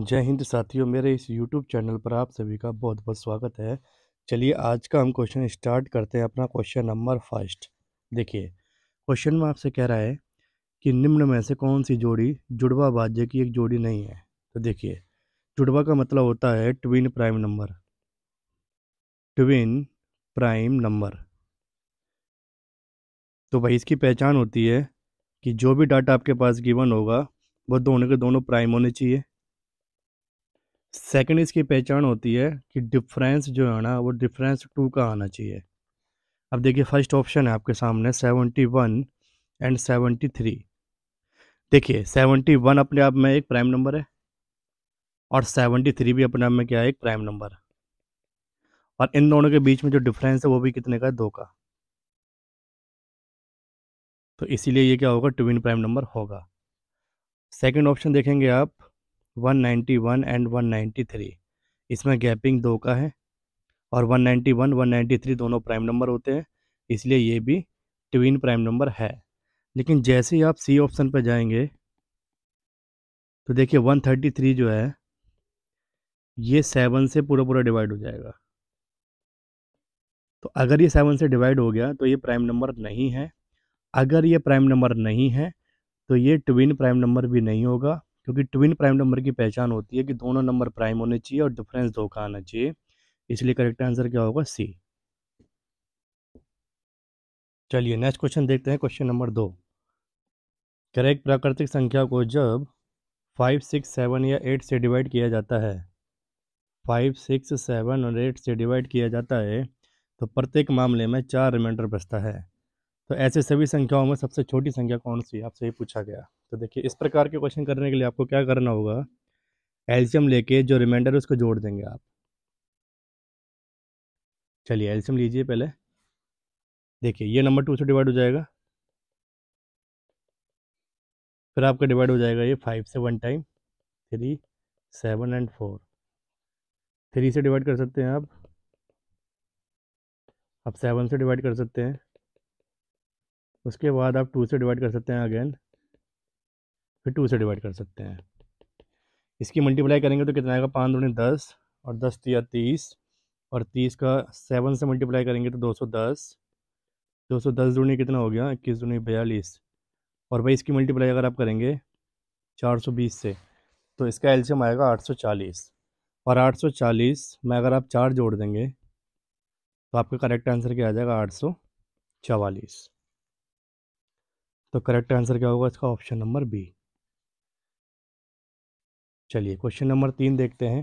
जय हिंद साथियों, मेरे इस YouTube चैनल पर आप सभी का बहुत बहुत स्वागत है। चलिए आज का हम क्वेश्चन स्टार्ट करते हैं। अपना क्वेश्चन नंबर फर्स्ट देखिए। क्वेश्चन में आपसे कह रहा है कि निम्न में से कौन सी जोड़ी जुड़वा भाज्य की एक जोड़ी नहीं है। तो देखिए, जुड़वा का मतलब होता है twin prime number. Twin prime number, तो भाई इसकी पहचान होती है कि जो भी डाटा आपके पास गिवन होगा वो दोनों के दोनों प्राइम होने चाहिए। सेकंड, इसकी पहचान होती है कि डिफरेंस जो है ना वो डिफरेंस 2 का आना चाहिए। अब देखिए, फर्स्ट ऑप्शन है आपके सामने 71 एंड 73। देखिए 71 अपने आप में एक प्राइम नंबर है और 73 भी अपने आप में क्या है, एक प्राइम नंबर। और इन दोनों के बीच में जो डिफरेंस है वो भी कितने का है, 2 का। तो इसीलिए ये क्या होगा, ट्विन प्राइम नंबर होगा। सेकंड ऑप्शन देखेंगे आप 191 एंड 193, इसमें गैपिंग 2 का है और 191 193 दोनों प्राइम नंबर होते हैं, इसलिए ये भी ट्विन प्राइम नंबर है। लेकिन जैसे ही आप सी ऑप्शन पर जाएंगे तो देखिए 133 जो है ये 7 से पूरा पूरा डिवाइड हो जाएगा। तो अगर ये 7 से डिवाइड हो गया तो ये प्राइम नंबर नहीं है। अगर ये प्राइम नंबर नहीं है तो ये ट्विन प्राइम नंबर भी नहीं होगा, क्योंकि ट्विन प्राइम नंबर की पहचान होती है कि दोनों नंबर प्राइम होने चाहिए और डिफरेंस 2 का आना चाहिए। इसलिए करेक्ट आंसर क्या होगा, सी। चलिए नेक्स्ट क्वेश्चन देखते हैं, क्वेश्चन नंबर 2। करेक्ट प्राकृतिक संख्या को जब 5 6 7 या 8 से डिवाइड किया जाता है, 5 6 7 और 8 से डिवाइड किया जाता है तो प्रत्येक मामले में 4 रिमाइंडर बचता है। तो ऐसे सभी संख्याओं में सबसे छोटी संख्या कौन सी है, आपसे ये पूछा गया। तो देखिए, इस प्रकार के क्वेश्चन करने के लिए आपको क्या करना होगा, एलसीएम लेके जो रिमाइंडर है उसको जोड़ देंगे आप। चलिए एलसीएम लीजिए पहले। देखिए ये नंबर 2 से डिवाइड हो जाएगा, फिर आपका डिवाइड हो जाएगा ये 5 से 1 टाइम, 3 7 एंड 4। 3 से डिवाइड कर सकते हैं आप 7 से डिवाइड कर सकते हैं, उसके बाद आप 2 से डिवाइड कर सकते हैं अगेन, फिर 2 से डिवाइड कर सकते हैं। इसकी मल्टीप्लाई करेंगे तो कितना आएगा, 5 दूनी 10 और 10 तिया 30, और 30 का 7 से मल्टीप्लाई करेंगे तो 210। 210 दूनी कितना हो गया, 21 दूनी 42। और भाई इसकी मल्टीप्लाई अगर आप करेंगे 420 से तो इसका एलसीएम आएगा 840। और 840 में अगर आप 4 जोड़ देंगे तो आपका करेक्ट आंसर क्या आ जाएगा, 844। तो करेक्ट आंसर क्या होगा इसका, ऑप्शन नंबर बी। चलिए क्वेश्चन नंबर 3 देखते हैं।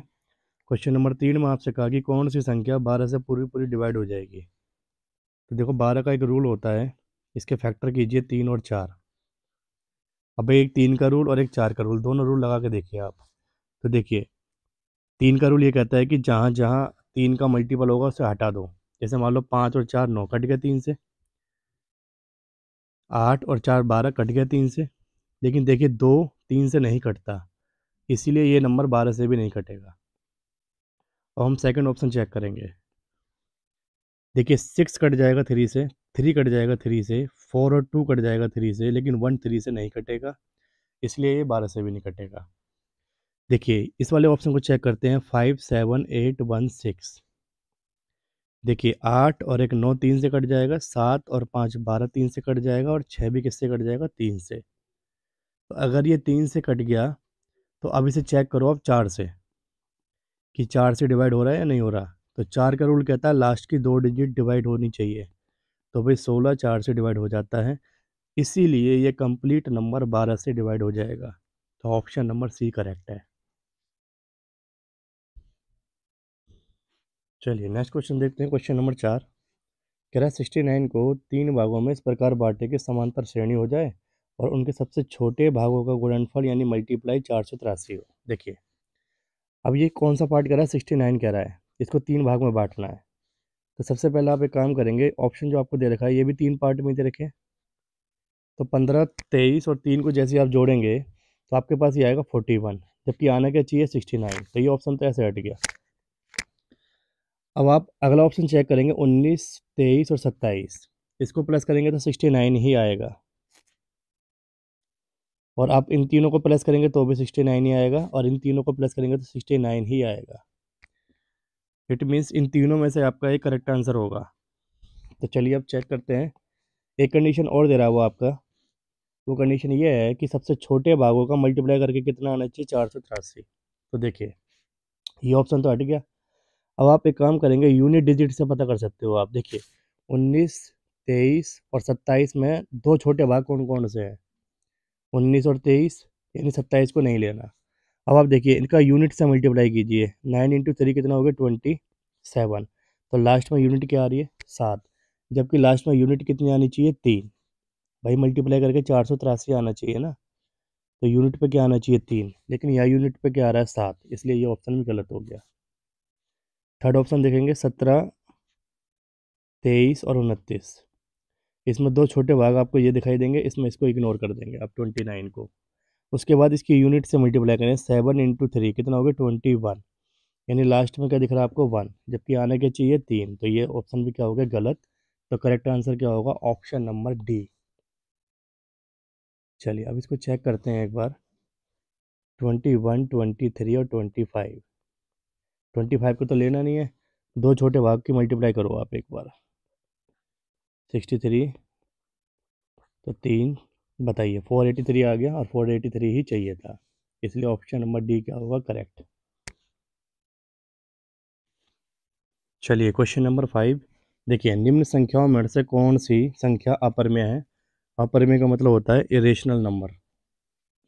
क्वेश्चन नंबर 3 में आपसे कहा कि कौन सी संख्या 12 से पूरी पूरी डिवाइड हो जाएगी। तो देखो 12 का एक रूल होता है, इसके फैक्टर कीजिए 3 और 4। अब एक 3 का रूल और एक 4 का रूल, दोनों रूल लगा के देखिए आप। तो देखिए 3 का रूल ये कहता है कि जहाँ जहाँ 3 का मल्टीपल होगा उसे हटा दो। जैसे मान लो 5 और 4 9 कट गया 3 से, 8 और 4 12 कट गया 3 से। लेकिन देखिए 2 3 से नहीं कटता, इसीलिए ये नंबर 12 से भी नहीं कटेगा। और हम सेकंड ऑप्शन चेक करेंगे। देखिए 6 कट जाएगा 3 से, 3 कट जाएगा 3 से, 4 और 2 कट जाएगा 3 से, लेकिन 1 3 से नहीं कटेगा, इसलिए ये 12 से भी नहीं कटेगा। देखिए इस वाले ऑप्शन को चेक करते हैं, 5 7 8 1 6। देखिए 8 और एक 9 3 से कट जाएगा, 7 और 5 12 3 से कट जाएगा, और 6 भी किससे कट जाएगा, 3 से। तो अगर ये 3 से कट गया तो अब इसे चेक करो आप 4 से, कि 4 से डिवाइड हो रहा है या नहीं हो रहा। तो 4 का रूल कहता है लास्ट की 2 डिजिट डिवाइड होनी चाहिए। तो भाई 16 4 से डिवाइड हो जाता है, इसीलिए ये कंप्लीट नंबर 12 से डिवाइड हो जाएगा। तो ऑप्शन नंबर सी करेक्ट है। चलिए नेक्स्ट क्वेश्चन देखते हैं, क्वेश्चन नंबर 4। कह रहा है 69 को 3 भागों में इस प्रकार बांटे कि समांतर श्रेणी हो जाए और उनके सबसे छोटे भागों का गुणनफल यानी मल्टीप्लाई 483 हो। देखिए अब ये कौन सा पार्ट कह रहा है, 69 कह रहा है, इसको 3 भाग में बांटना है। तो सबसे पहले आप एक काम करेंगे, ऑप्शन जो आपको दे रखा है ये भी 3 पार्ट में दे रखे। तो 15 23 और 3 को जैसे आप जोड़ेंगे तो आपके पास ये आएगा 41, जबकि आना क्या चाहिए 69। तो ये ऑप्शन तो ऐसे हट गया। अब आप अगला ऑप्शन चेक करेंगे 19 23 और 27, इसको प्लस करेंगे तो 69 ही आएगा। और आप इन तीनों को प्लस करेंगे तो भी 69 ही आएगा, और इन तीनों को प्लस करेंगे तो 69 ही आएगा। इट मीन्स इन तीनों में से आपका एक करेक्ट आंसर होगा। तो चलिए अब चेक करते हैं। एक कंडीशन और दे रहा है वो आपका। वो कंडीशन ये है कि सबसे छोटे भागों का मल्टीप्लाई करके कितना आना चाहिए, 483। तो देखिए ये ऑप्शन तो हट गया। अब आप एक काम करेंगे, यूनिट डिजिट से पता कर सकते हो आप। देखिए 19, 23 और 27 में दो छोटे भाग कौन कौन से हैं, 19 और 23, यानी 27 को नहीं लेना। अब आप देखिए इनका यूनिट से मल्टीप्लाई कीजिए, 9 × 3 कितना हो गया, 27। तो लास्ट में यूनिट क्या आ रही है, 7, जबकि लास्ट में यूनिट कितनी आनी चाहिए, 3। भाई मल्टीप्लाई करके 483 आना चाहिए ना, तो यूनिट पे क्या आना चाहिए, 3, लेकिन यहाँ यूनिट पे क्या आ रहा है, 7, इसलिए ये ऑप्शन भी गलत हो गया। थर्ड ऑप्शन देखेंगे, 17, 23 और 29। इसमें दो छोटे भाग आपको ये दिखाई देंगे, इसमें इसको इग्नोर कर देंगे आप 29 को। उसके बाद इसकी यूनिट से मल्टीप्लाई करें, 7 × 3 कितना हो गया, 21, यानी लास्ट में क्या दिख रहा है आपको, 1, जबकि आने के चाहिए 3। तो ये ऑप्शन भी क्या हो गया, गलत। तो करेक्ट आंसर क्या होगा, ऑप्शन नंबर डी। चलिए अब इसको चेक करते हैं एक बार। 21, 23 और 25। 25 को तो लेना नहीं है, दो छोटे भाग की मल्टीप्लाई करो आप एक बार। 63, तो 3, बताइए 483 आ गया, और 483 ही चाहिए था, इसलिए ऑप्शन नंबर डी क्या होगा, करेक्ट। चलिए क्वेश्चन नंबर 5। देखिए निम्न संख्याओं में से कौन सी संख्या अपरिमेय है। अपरिमेय का मतलब होता है इरेशनल नंबर।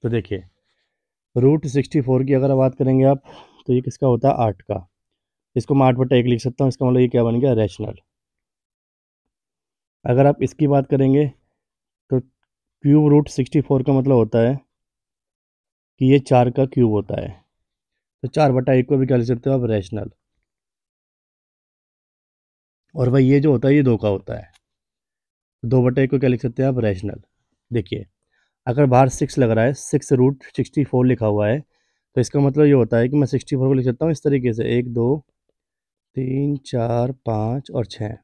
तो देखिए √64 की अगर बात करेंगे आप, तो ये किसका होता है, 8 का। इसको मैं 8/1 लिख सकता हूँ, इसका मतलब ये क्या बन गया, रैशनल। अगर आप इसकी बात करेंगे तो √64 का मतलब होता है कि ये 4 का क्यूब होता है। तो 4/1 को भी क्या लिख सकते हो आप, रैशनल। और भाई ये जो होता है ये 2 का होता है, 2/1 को क्या लिख सकते हैं आप, रैशनल। देखिए अगर बाहर 6 लग रहा है, 6√64 लिखा हुआ है, तो इसका मतलब ये होता है कि मैं 64 को लिख सकता हूँ इस तरीके से, 1, 2, 3, 4, 5 और 6,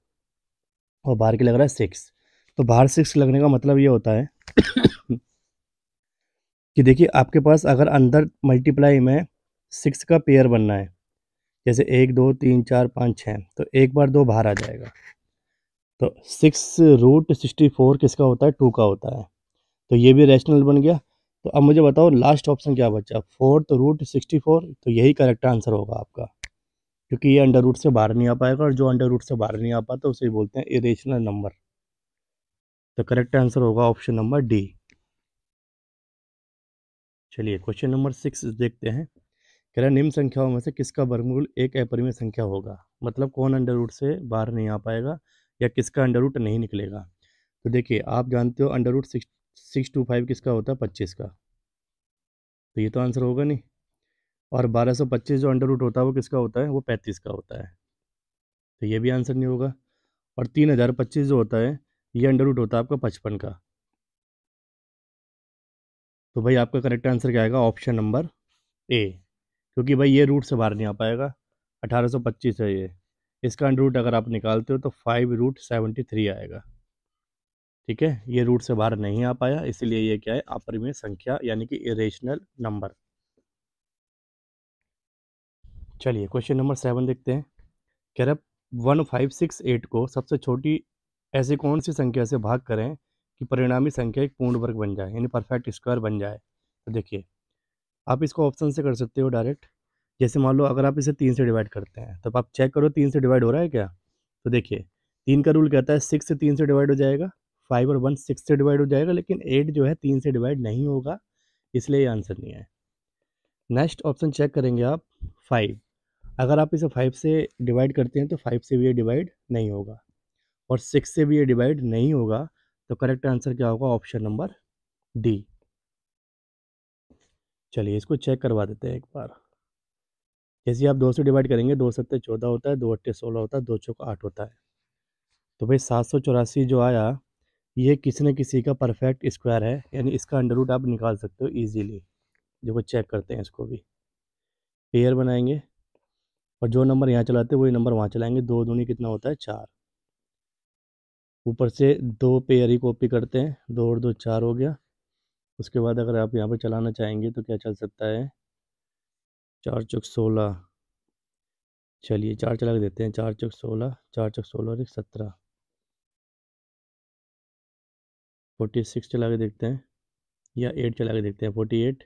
और बाहर की लग रहा है 6। तो बाहर 6 लगने का मतलब ये होता है कि देखिए आपके पास अगर अंदर मल्टीप्लाई में 6 का पेयर बनना है, जैसे 1, 2, 3, 4, 5, 6, तो एक बार 2 बाहर आ जाएगा। तो 6√64 किसका होता है, 2 का होता है। तो ये भी रैशनल बन गया। तो अब मुझे बताओ लास्ट ऑप्शन क्या बचा, 4√64। तो यही करेक्ट आंसर होगा आपका, क्योंकि ये अंडर रूट से बाहर नहीं आ पाएगा, और जो अंडर रूट से बाहर नहीं आ पाता उसे बोलते हैं इरेशनल नंबर। तो करेक्ट आंसर होगा ऑप्शन नंबर डी। चलिए क्वेश्चन नंबर 6 देखते हैं। कह रहा है निम्न संख्याओं में से किसका वर्गमूल एक अपरिमेय संख्या होगा। मतलब कौन अंडर रूट से बाहर नहीं आ पाएगा, या किसका अंडर रूट नहीं निकलेगा। तो देखिए आप जानते हो √625 किसका होता है, 25 का। तो ये तो आंसर होगा नहीं। और 1225 जो अंडर रूट होता है वो किसका होता है, वो 35 का होता है। तो ये भी आंसर नहीं होगा। और 3025 जो होता है, ये अंडर रूट होता है आपका 55 का। तो भाई आपका करेक्ट आंसर क्या आएगा, ऑप्शन नंबर ए। क्योंकि भाई ये रूट से बाहर नहीं आ पाएगा, 1825 है ये। इसका अंडर रूट अगर आप निकालते हो तो 5√73 आएगा। ठीक है, ये रूट से बाहर नहीं आ पाया, इसीलिए ये क्या है, अपरिमेय संख्या यानी कि इरेशनल नंबर। चलिए क्वेश्चन नंबर 7 देखते हैं। कह रहा 1568 को सबसे छोटी ऐसी कौन सी संख्या से भाग करें कि परिणामी संख्या एक पूर्ण वर्ग बन जाए, यानी परफेक्ट स्क्वायर बन जाए। तो देखिए आप इसको ऑप्शन से कर सकते हो डायरेक्ट। जैसे मान लो अगर आप इसे 3 से डिवाइड करते हैं, तब आप चेक करो 3 से डिवाइड हो रहा है क्या। तो देखिए 3 का रूल कहता है 6 से 3 से डिवाइड हो जाएगा, 5 और 1 6 से डिवाइड हो जाएगा, लेकिन 8 जो है 3 से डिवाइड नहीं होगा, इसलिए ये आंसर नहीं है। नेक्स्ट ऑप्शन चेक करेंगे आप, 5। अगर आप इसे 5 से डिवाइड करते हैं तो 5 से भी ये डिवाइड नहीं होगा, और 6 से भी ये डिवाइड नहीं होगा। तो करेक्ट आंसर क्या होगा, ऑप्शन नंबर डी। चलिए इसको चेक करवा देते हैं एक बार। जैसे आप 2 से डिवाइड करेंगे, 2 सत्ते 14 होता है, 2 अट्ठे 16 होता है, 2 चौक 8 होता है। तो भाई 784 जो आया, ये किसी न किसी का परफेक्ट स्क्वायर है, यानी इसका अंडर रूट आप निकाल सकते हो ईजिली। देखो चेक करते हैं इसको भी। पेयर बनाएंगे, और जो नंबर यहाँ चलाते हैं वही नंबर वहाँ चलाएंगे। 2 दूनी कितना होता है, 4। ऊपर से 2 पेयर ही कॉपी करते हैं, 2 और 2 4 हो गया। उसके बाद अगर आप यहाँ पर चलाना चाहेंगे तो क्या चल सकता है, 4 चौक 16, चलिए 4 चला के देते हैं, 4 चौक 16, 4 चौक 16 और 17, 46 चला के देखते हैं, या 8 चला के देखते हैं, 48,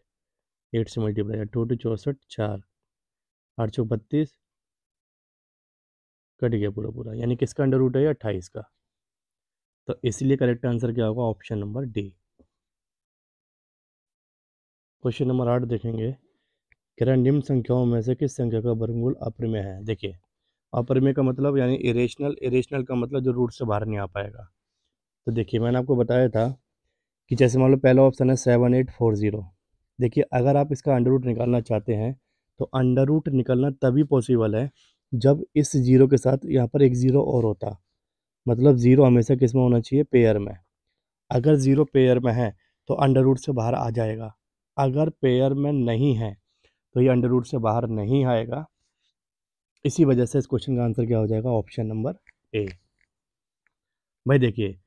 8 से मल्टीप्लाई, 8 2 64, 4, 8 चौक 32, कट गया पूरा पूरा, यानी किसका अंडर रूट है, 28 का। तो इसलिए करेक्ट आंसर क्या होगा, option number D. Question number 8 देखेंगे, कह रहा है निम्न संख्याओं में से किस संख्या का वर्गमूल अप्रमेय है। देखिए, अप्रमेय का मतलब यानी इरेशनल, इरेशनल का मतलब जो रूट से बाहर नहीं आ पाएगा। तो देखिए, मैंने आपको बताया था कि जैसे मान लो पहला ऑप्शन है 7840। देखिए, अगर आप इसका अंडर रूट निकालना चाहते हैं तो अंडर रूट निकलना तभी पॉसिबल है जब इस जीरो के साथ यहाँ पर एक ज़ीरो और होता। मतलब ज़ीरो हमेशा किस में होना चाहिए, पेयर में। अगर ज़ीरो पेयर में है तो अंडर रूट से बाहर आ जाएगा, अगर पेयर में नहीं है तो ये अंडर रूट से बाहर नहीं आएगा। इसी वजह से इस क्वेश्चन का आंसर क्या हो जाएगा, ऑप्शन नंबर ए। भाई देखिए,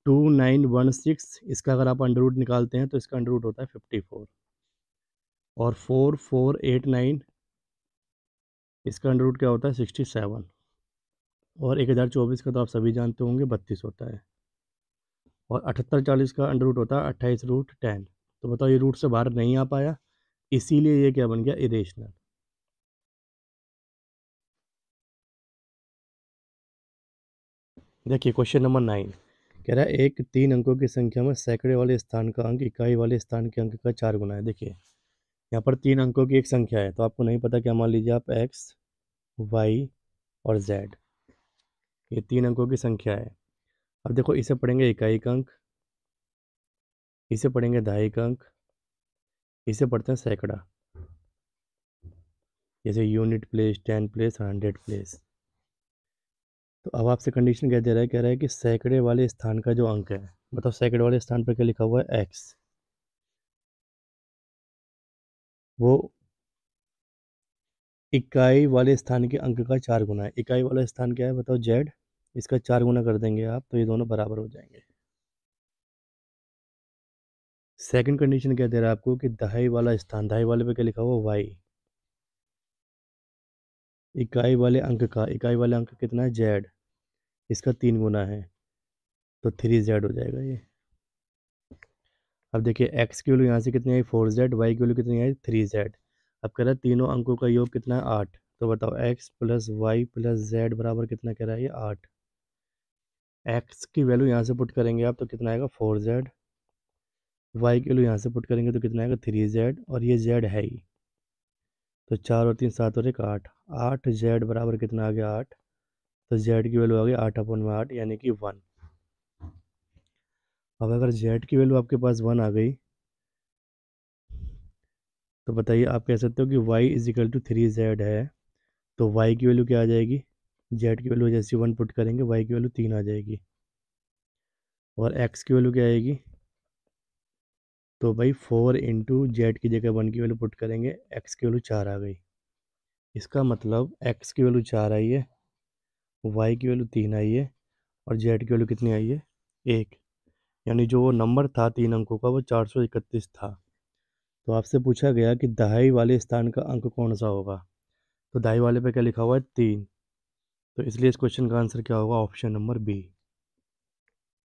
2916, इसका अगर आप अंडर रूट निकालते हैं तो इसका अंडर रूट होता है 54, और 4489, इसका अंडर रूट क्या होता है 67, और 1024 का तो आप सभी जानते होंगे 32 होता है, और 7840 का अंडर रूट होता है 28√10। तो बताओ, ये रूट से बाहर नहीं आ पाया, इसीलिए ये क्या बन गया, इरेशनल। देखिए क्वेश्चन नंबर 9, कह रहा है एक 3 अंकों की संख्या में सैकड़े वाले स्थान का अंक इकाई वाले स्थान के अंक का 4 गुना है। देखिए, यहाँ पर 3 अंकों की एक संख्या है, तो आपको नहीं पता, क्या मान लीजिए आप x, y और z, ये 3 अंकों की संख्या है। अब देखो, इसे पढ़ेंगे इकाई का अंक, इसे पढ़ेंगे दहाई का अंक, इसे पढ़ते हैं सैकड़ा, जैसे यूनिट प्लेस, 10 प्लेस, 100 प्लेस। तो अब आपसे कंडीशन क्या दे रहा है, कह रहा है कि सैकड़े वाले स्थान का जो अंक है, बताओ सैकड़े वाले स्थान पर क्या लिखा हुआ है, x, वो इकाई वाले स्थान के अंक का 4 गुना है। इकाई वाला स्थान क्या है, बताओ z, इसका 4 गुना कर देंगे आप तो ये दोनों बराबर हो जाएंगे। सेकंड कंडीशन क्या दे रहा है आपको, कि दहाई वाला स्थान, दहाई वाले पे क्या लिखा हुआ, y, इकाई वाले अंक का, इकाई वाले अंक कितना है, z, इसका 3 गुना है, तो 3z हो जाएगा ये। अब देखिए, x की वैल्यू यहाँ से कितनी आई, 4z, y की वैल्यू कितनी आई, 3z। अब कह रहा है तीनों अंकों का योग कितना है, 8। तो बताओ x plus Y plus z बराबर कितना कह रहा है, ये 8। x की वैल्यू यहाँ से पुट करेंगे आप तो कितना आएगा, 4z, y की वैल्यू यहाँ से पुट करेंगे तो कितना आएगा, 3z, और ये z है ही, तो 4 और 3 7 और 1 8, 8z बराबर कितना आ गया, 8। तो z की वैल्यू आ गई 8/8, यानी कि 1। अब अगर z की वैल्यू आपके पास 1 आ गई, तो बताइए, आप कह सकते हो कि y is equal to 3z है, तो y की वैल्यू क्या आ जाएगी, z की वैल्यू जैसे 1 पुट करेंगे y की वैल्यू 3 आ जाएगी, और x की वैल्यू क्या आएगी, तो भाई 4 इंटू जेड की जगह 1 की वैल्यू पुट करेंगे, x की वैल्यू 4 आ गई। इसका मतलब x की वैल्यू 4 आई है, y की वैल्यू 3 आई है, और z की वैल्यू कितनी आई है, 1। यानी जो वो नंबर था 3 अंकों का, वो 431 था। तो आपसे पूछा गया कि दहाई वाले स्थान का अंक कौन सा होगा, तो दहाई वाले पे क्या लिखा हुआ है, 3। तो इसलिए इस क्वेश्चन का आंसर क्या होगा, ऑप्शन नंबर बी।